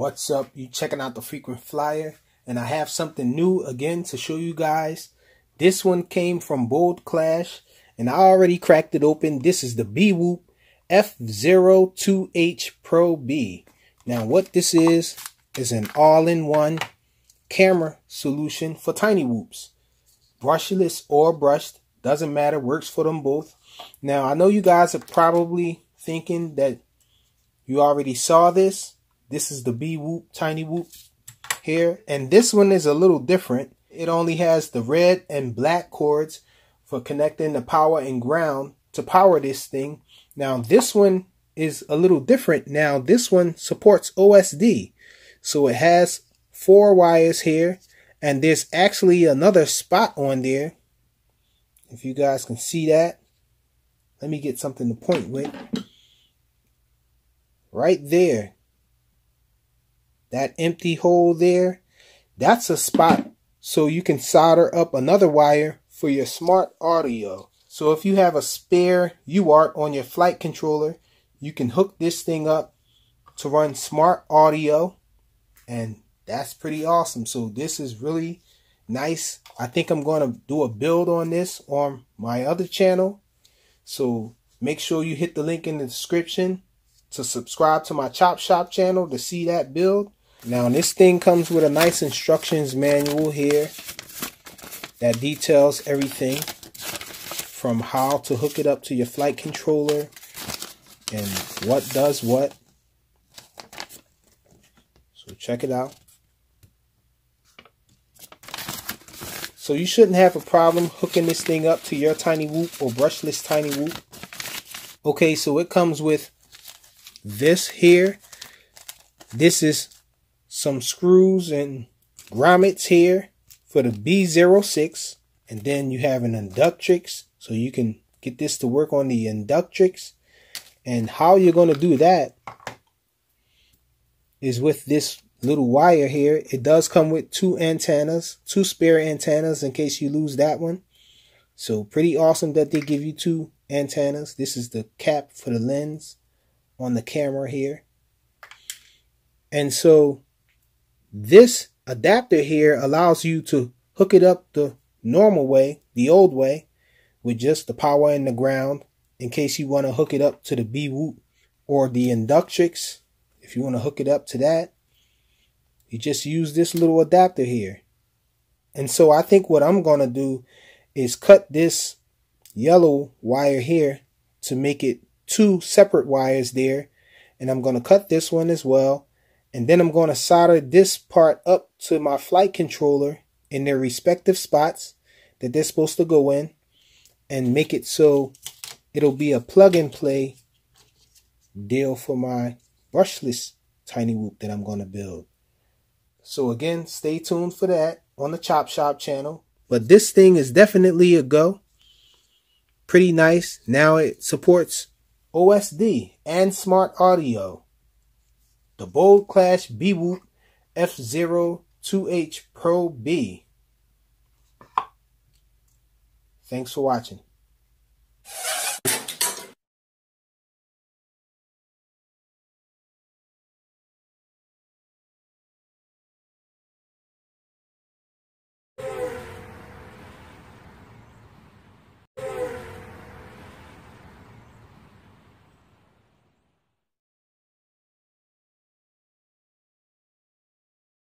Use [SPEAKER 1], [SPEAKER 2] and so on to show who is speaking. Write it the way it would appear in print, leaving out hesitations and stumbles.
[SPEAKER 1] What's up? You checking out the Frequent Flyer, and I have something new again to show you guys. This one came from BoldClash, and I already cracked it open. This is the BWhoop F02H Pro B. Now what this is an all-in-one camera solution for tiny whoops. Brushless or brushed, doesn't matter, works for them both. Now I know you guys are probably thinking that you already saw this. This is the BWhoop tiny whoop here, and this one is a little different. It only has the red and black cords for connecting the power and ground to power this thing. Now this one is a little different. Now this one supports OSD, so it has 4 wires here, and there's actually another spot on there, if you guys can see that. Let me get something to point with. Right there, that empty hole there, that's a spot so you can solder up another wire for your smart audio. So if you have a spare UART on your flight controller, you can hook this thing up to run smart audio, and that's pretty awesome. So this is really nice. I think I'm going to do a build on this on my other channel, so make sure you hit the link in the description to subscribe to my Chop Shop channel to see that build. Now this thing comes with a nice instructions manual here that details everything from how to hook it up to your flight controller and what does what. So check it out. So you shouldn't have a problem hooking this thing up to your tiny whoop or brushless tiny whoop. Okay, so it comes with this here. This is some screws and grommets here for the B06, and then you have an inductrix, so you can get this to work on the inductrix. And how you're going to do that is with this little wire here. It does come with 2 antennas, 2 spare antennas in case you lose that one. So pretty awesome that they give you 2 antennas. This is the cap for the lens on the camera here. And so this adapter here allows you to hook it up the normal way, the old way, with just the power and the ground, in case you want to hook it up to the BWhoop or the inductrix. If you want to hook it up to that, you just use this little adapter here. And so I think what I'm going to do is cut this yellow wire here to make it 2 separate wires there, and I'm going to cut this one as well, and then I'm going to solder this part up to my flight controller in their respective spots that they're supposed to go in, and make it so it'll be a plug and play deal for my brushless tiny whoop that I'm going to build. So again, stay tuned for that on the Chop Shop channel. But this thing is definitely a go. Pretty nice. Now it supports OSD and smart audio. The BoldClash BWhoop F02H Pro B. Thanks for watching.